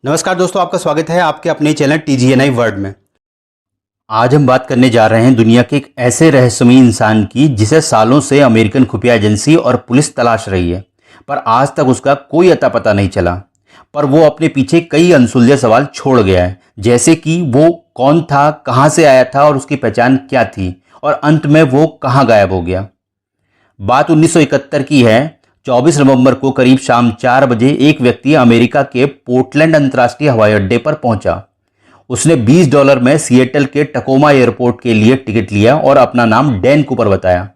नमस्कार दोस्तों, आपका स्वागत है आपके अपने चैनल TGNI वर्ल्ड में। आज हम बात करने जा रहे हैं दुनिया के एक ऐसे रहस्यमयी इंसान की जिसे सालों से अमेरिकन खुफिया एजेंसी और पुलिस तलाश रही है, पर आज तक उसका कोई अता पता नहीं चला। पर वो अपने पीछे कई अनसुलझे सवाल छोड़ गया है, जैसे कि वो कौन था, कहाँ से आया था और उसकी पहचान क्या थी, और अंत में वो कहाँ गायब हो गया। बात 1971 की है। 24 नवंबर को करीब शाम 4 बजे एक व्यक्ति अमेरिका के पोर्टलैंड अंतर्राष्ट्रीय हवाई अड्डे पर पहुंचा। उसने $20 में सिएटल के टकोमा एयरपोर्ट के लिए टिकट लिया और अपना नाम डैन कूपर बताया।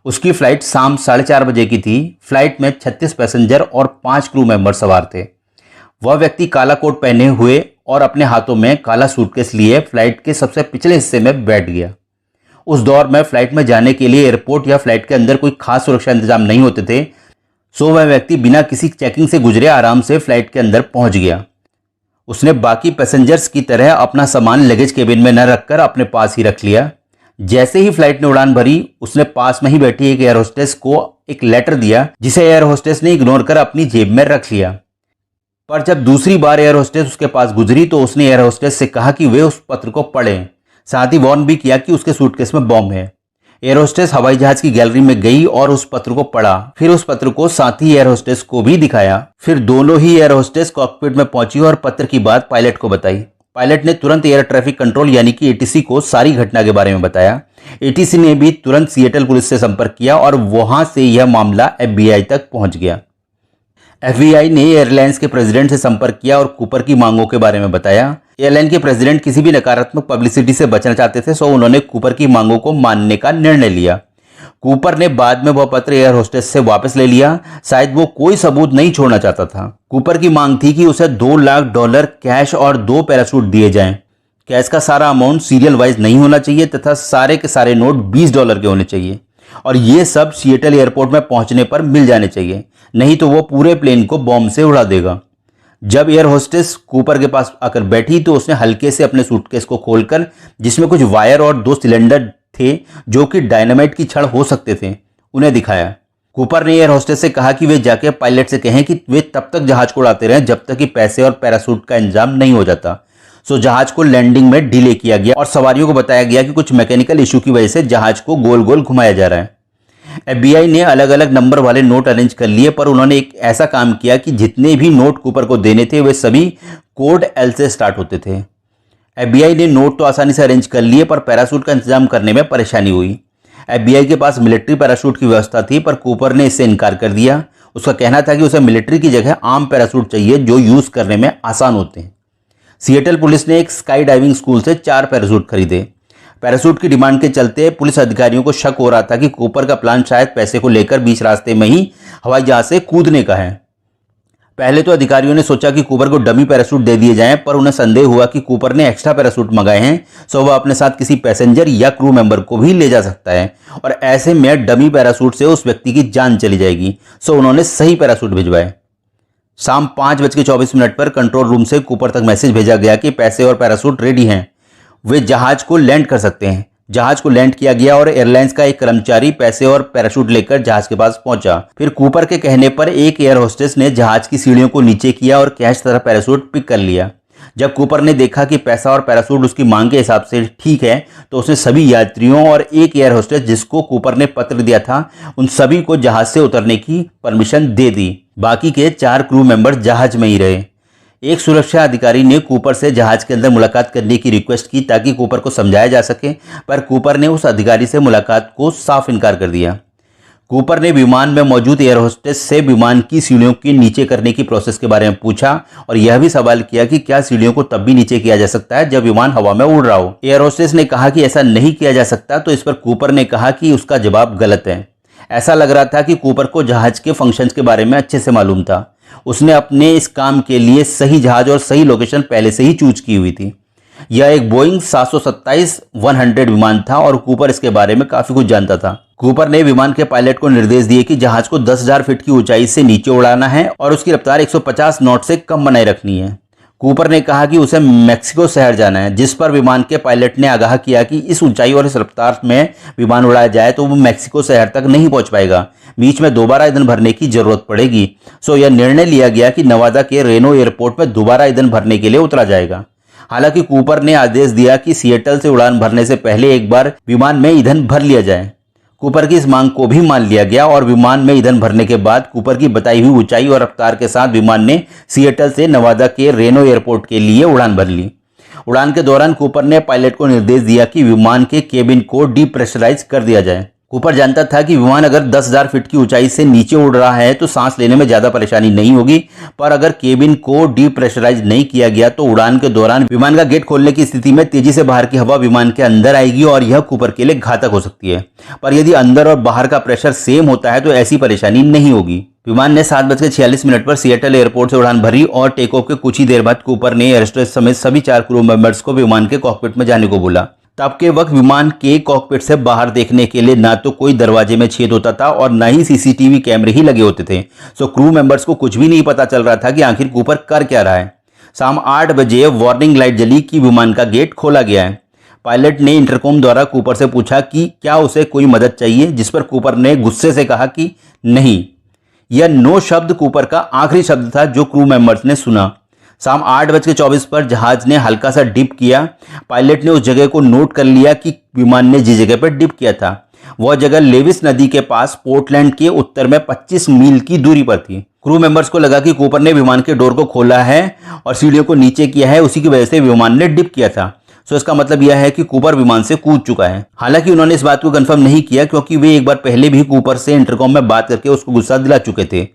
उसकी फ्लाइट शाम 4:30 बजे की थी। फ्लाइट में 36 पैसेंजर और 5 क्रू मेंबर सवार थे। वह व्यक्ति काला कोट पहने हुए और अपने हाथों में काला सूटकेस लिए फ्लाइट के सबसे पिछले हिस्से में बैठ गया। उस दौर में फ्लाइट में जाने के लिए एयरपोर्ट या फ्लाइट के अंदर कोई खास सुरक्षा इंतजाम नहीं होते थे, सो वह व्यक्ति बिना किसी चेकिंग से गुजरे आराम से फ्लाइट के अंदर पहुंच गया। उसने बाकी पैसेंजर्स की तरह अपना सामान लगेज केबिन में न रखकर अपने पास ही रख लिया। जैसे ही फ्लाइट ने उड़ान भरी, उसने पास में ही बैठी एक एयर होस्टेस को एक लेटर दिया, जिसे एयर होस्टेस ने इग्नोर कर अपनी जेब में रख लिया। पर जब दूसरी बार एयर होस्टेस उसके पास गुजरी तो उसने एयर होस्टेस से कहा कि वे उस पत्र को पढ़ें। साथ ही वार्न भी किया कि उसके सूटकेस में बॉम्ब है। एयर होस्टेस हवाई जहाज की गैलरी में गई और उस पत्र को पढ़ा। फिर उस पत्र को साथी एयर होस्टेस को भी दिखाया। फिर दोनों ही एयर होस्टेस कॉकपिट में पहुंची और पत्र की बात पायलट को बताई। पायलट ने तुरंत एयर ट्रैफिक कंट्रोल यानी कि ATC को सारी घटना के बारे में बताया। ATC ने भी तुरंत सिएटल पुलिस से संपर्क किया और वहां से यह मामला FBI तक पहुंच गया। FBI ने एयरलाइंस के प्रेसिडेंट से संपर्क किया और कूपर की मांगों के बारे में बताया। एयरलाइन के प्रेसिडेंट किसी भी नकारात्मक पब्लिसिटी से बचना चाहते थे, सो उन्होंने कूपर की मांगों को मानने का निर्णय लिया। कूपर ने बाद में वह पत्र एयर होस्टेस से वापस ले लिया। शायद वो कोई सबूत नहीं छोड़ना चाहता था। कूपर की मांग थी कि उसे $2 लाख कैश और 2 पैराशूट दिए जाएं। कैश का सारा अमाउंट सीरियल वाइज नहीं होना चाहिए तथा सारे के सारे नोट $20 के होने चाहिए, और ये सब सिएटल एयरपोर्ट में पहुंचने पर मिल जाने चाहिए, नहीं तो वो पूरे प्लेन को बॉम्ब से उड़ा देगा। जब एयर होस्टेस कूपर के पास आकर बैठी तो उसने हल्के से अपने सूटकेस को खोलकर, जिसमें कुछ वायर और 2 सिलेंडर थे जो कि डायनामाइट की छड़ हो सकते थे, उन्हें दिखाया। कूपर ने एयर होस्टेस से कहा कि वे जाके पायलट से कहें कि वे तब तक जहाज को उड़ाते रहें जब तक कि पैसे और पैराशूट का इंतजाम नहीं हो जाता। सो जहाज को लैंडिंग में डिले किया गया और सवारियों को बताया गया कि कुछ मैकेनिकल इशू की वजह से जहाज को गोल गोल घुमाया जा रहा है। FBI ने अलग अलग नंबर वाले नोट अरेंज कर लिए, पर उन्होंने एक ऐसा काम किया कि जितने भी नोट कूपर को देने थे वे सभी कोड L से स्टार्ट होते थे। FBI ने नोट तो आसानी से अरेंज कर लिए, पर पैराशूट का इंतजाम करने में परेशानी हुई। FBI के पास मिलिट्री पैराशूट की व्यवस्था थी, पर कूपर ने इससे इनकार कर दिया। उसका कहना था कि उसे मिलिट्री की जगह आम पैराशूट चाहिए जो यूज करने में आसान होते हैं। सिएटल पुलिस ने एक स्काई डाइविंग स्कूल से 4 पैराशूट खरीदे। पैराशूट की डिमांड के चलते पुलिस अधिकारियों को शक हो रहा था कि कूपर का प्लान शायद पैसे को लेकर बीच रास्ते में ही हवाई जहाज से कूदने का है। पहले तो अधिकारियों ने सोचा कि कूपर को डमी पैराशूट दे दिए जाएं, पर उन्हें संदेह हुआ कि कूपर ने एक्स्ट्रा पैराशूट मंगाए हैं, सो वह अपने साथ किसी पैसेंजर या क्रू मेंबर को भी ले जा सकता है, और ऐसे में डमी पैराशूट से उस व्यक्ति की जान चली जाएगी। सो उन्होंने सही पैराशूट भिजवाए। शाम 5:24 पर कंट्रोल रूम से कूपर तक मैसेज भेजा गया कि पैसे और पैराशूट रेडी हैं, वे जहाज को लैंड कर सकते हैं। जहाज को लैंड किया गया और एयरलाइंस का एक कर्मचारी पैसे और पैराशूट लेकर जहाज के पास पहुंचा। फिर कूपर के कहने पर एक एयर होस्टेस ने जहाज की सीढ़ियों को नीचे किया और कैश तथा पैराशूट पिक कर लिया। जब कूपर ने देखा कि पैसा और पैराशूट उसकी मांग के हिसाब से ठीक है, तो उसने सभी यात्रियों और एक एयर होस्टेस जिसको कूपर ने पत्र दिया था, उन सभी को जहाज से उतरने की परमिशन दे दी। बाकी के 4 क्रू मेंबर जहाज में ही रहे। एक सुरक्षा अधिकारी ने कूपर से जहाज के अंदर मुलाकात करने की रिक्वेस्ट की ताकि कूपर को समझाया जा सके, पर कूपर ने उस अधिकारी से मुलाकात को साफ इनकार कर दिया। कूपर ने विमान में मौजूद एयर होस्टेस से विमान की सीढ़ियों के नीचे करने की प्रोसेस के बारे में पूछा और यह भी सवाल किया कि क्या सीढ़ियों को तब भी नीचे किया जा सकता है जब विमान हवा में उड़ रहा हो। एयर होस्टेस ने कहा कि ऐसा नहीं किया जा सकता, तो इस पर कूपर ने कहा कि उसका जवाब गलत है। ऐसा लग रहा था कि कूपर को जहाज के फंक्शंस के बारे में अच्छे से मालूम था। उसने अपने इस काम के लिए सही जहाज और सही लोकेशन पहले से ही चूज की हुई थी। यह एक बोइंग 727-100 विमान था और कूपर इसके बारे में काफी कुछ जानता था। कूपर ने विमान के पायलट को निर्देश दिए कि जहाज को 10,000 फीट की ऊंचाई से नीचे उड़ाना है और उसकी रफ्तार 150 नॉट से कम बनाए रखनी है। कूपर ने कहा कि उसे मैक्सिको शहर जाना है, जिस पर विमान के पायलट ने आगाह किया कि इस ऊंचाई और इस रफ्तार में विमान उड़ाया जाए तो वो मैक्सिको शहर तक नहीं पहुंच पाएगा, बीच में दोबारा ईंधन भरने की जरूरत पड़ेगी। सो यह निर्णय लिया गया कि नवादा के रेनो एयरपोर्ट में दोबारा ईंधन भरने के लिए उतरा जाएगा। हालांकि कूपर ने आदेश दिया कि सिएटल से उड़ान भरने से पहले एक बार विमान में ईंधन भर लिया जाए। कूपर की इस मांग को भी मान लिया गया और विमान में ईंधन भरने के बाद कूपर की बताई हुई ऊंचाई और रफ्तार के साथ विमान ने सिएटल से नवादा के रेनो एयरपोर्ट के लिए उड़ान भर ली। उड़ान के दौरान कूपर ने पायलट को निर्देश दिया कि विमान के केबिन को डीप्रेशराइज कर दिया जाए। कूपर जानता था कि विमान अगर 10,000 फीट की ऊंचाई से नीचे उड़ रहा है तो सांस लेने में ज्यादा परेशानी नहीं होगी, पर अगर केबिन को डीप्रेशराइज नहीं किया गया तो उड़ान के दौरान विमान का गेट खोलने की स्थिति में तेजी से बाहर की हवा विमान के अंदर आएगी और यह कूपर के लिए घातक हो सकती है। पर यदि अंदर और बाहर का प्रेशर सेम होता है तो ऐसी परेशानी नहीं होगी। विमान ने 7:46 पर सिएटल एयरपोर्ट से उड़ान भरी और टेक ऑफ के कुछ ही देर बाद कूपर ने एयरहोस्टेस समेत सभी 4 क्रू मेंबर्स को विमान के कॉकपिट में जाने को बोला। तब के वक्त विमान के कॉकपिट से बाहर देखने के लिए ना तो कोई दरवाजे में छेद होता था और ना ही सीसीटीवी कैमरे ही लगे होते थे। सो क्रू मेंबर्स को कुछ भी नहीं पता चल रहा था कि आखिर कूपर कर क्या रहा है। शाम 8 बजे वार्निंग लाइट जली कि विमान का गेट खोला गया है। पायलट ने इंटरकॉम द्वारा कूपर से पूछा कि क्या उसे कोई मदद चाहिए, जिस पर कूपर ने गुस्से से कहा कि नहीं। यह नो शब्द कूपर का आखिरी शब्द था जो क्रू मेंबर्स ने सुना। शाम 8:24 पर जहाज ने हल्का सा डिप किया। पायलट ने उस जगह को नोट कर लिया कि विमान ने जिस जगह पर डिप किया था वह जगह लेविस नदी के पास पोर्टलैंड के उत्तर में 25 मील की दूरी पर थी। क्रू मेंबर्स को लगा कि कूपर ने विमान के डोर को खोला है और सीढ़ियों को नीचे किया है, उसी की वजह से विमान ने डिप किया था। सो इसका मतलब यह है कि कूपर विमान से कूद चुका है। हालांकि उन्होंने इस बात को कंफर्म नहीं किया क्योंकि वे एक बार पहले भी कूपर से इंटरकॉम में बात करके उसको गुस्सा दिला चुके थे।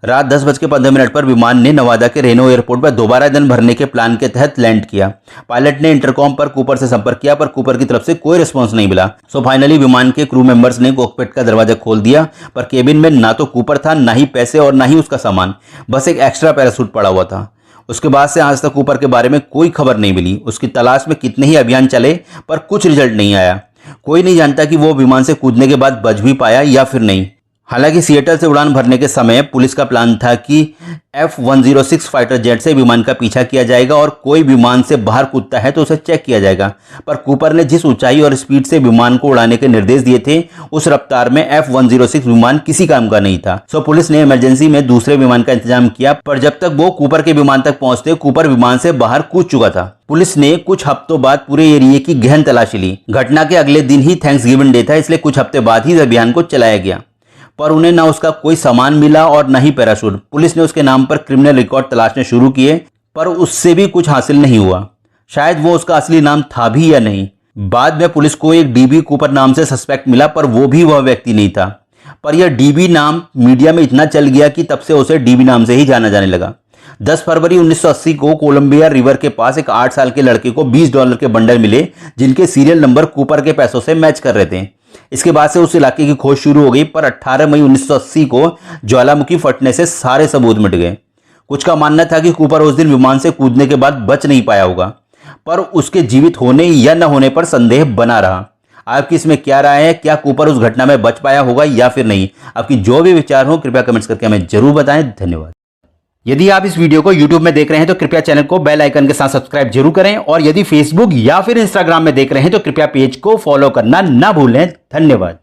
रात 10:15 पर विमान ने नवादा के रेनो एयरपोर्ट पर दोबारा ईंधन भरने के प्लान के तहत लैंड किया। पायलट ने इंटरकॉम पर कूपर से संपर्क किया पर कूपर की तरफ से कोई रिस्पांस नहीं मिला। सो फाइनली विमान के क्रू मेंबर्स ने कॉकपिट का दरवाजा खोल दिया, पर केबिन में ना तो कूपर था, ना ही पैसे और ना ही उसका सामान, बस एक एक्स्ट्रा पैराशूट पड़ा हुआ था। उसके बाद से आज तक कूपर के बारे में कोई खबर नहीं मिली। उसकी तलाश में कितने ही अभियान चले पर कुछ रिजल्ट नहीं आया। कोई नहीं जानता कि वो विमान से कूदने के बाद बच भी पाया या फिर नहीं। हालांकि सिएटल से उड़ान भरने के समय पुलिस का प्लान था कि F-106 फाइटर जेट से विमान का पीछा किया जाएगा और कोई विमान से बाहर कूदता है तो उसे चेक किया जाएगा। पर कूपर ने जिस ऊंचाई और स्पीड से विमान को उड़ाने के निर्देश दिए थे उस रफ्तार में F-106 विमान किसी काम का नहीं था। सो पुलिस ने इमरजेंसी में दूसरे विमान का इंतजाम किया, पर जब तक वो कूपर के विमान तक पहुंचते कूपर विमान से बाहर कूद चुका था। पुलिस ने कुछ हफ्तों बाद पूरे एरिया की गहन तलाशी ली। घटना के अगले दिन ही थैंक्सगिविंग डे था, इसलिए कुछ हफ्ते बाद ही अभियान को चलाया गया, पर उन्हें ना उसका कोई सामान मिला और ना ही पैराशूट। पुलिस ने उसके नाम पर क्रिमिनल रिकॉर्ड तलाशने शुरू किए, पर उससे भी कुछ हासिल नहीं हुआ। शायद वो उसका असली नाम था भी या नहीं। बाद में पुलिस को एक डीबी कूपर नाम से सस्पेक्ट मिला, पर वो भी वह व्यक्ति नहीं था। पर यह डीबी नाम मीडिया में इतना चल गया कि तब से उसे डीबी नाम से ही जाना जाने लगा। 10 फरवरी 1980 को कोलंबिया रिवर के पास एक 8 साल के लड़के को $20 के बंडल मिले, जिनके सीरियल नंबर कूपर के पैसों से मैच कर रहे थे। इसके बाद से उस इलाके की खोज शुरू हो गई, पर 18 मई 1980 को ज्वालामुखी फटने से सारे सबूत मिट गए। कुछ का मानना था कि कूपर उस दिन विमान से कूदने के बाद बच नहीं पाया होगा, पर उसके जीवित होने या न होने पर संदेह बना रहा। आपकी इसमें क्या राय है? क्या कूपर उस घटना में बच पाया होगा या फिर नहीं? आपकी जो भी विचार हो कृपया कमेंट्स करके हमें जरूर बताएं। धन्यवाद। यदि आप इस वीडियो को YouTube में देख रहे हैं तो कृपया चैनल को बेल आइकन के साथ सब्सक्राइब जरूर करें, और यदि Facebook या फिर Instagram में देख रहे हैं तो कृपया पेज को फॉलो करना ना भूलें। धन्यवाद।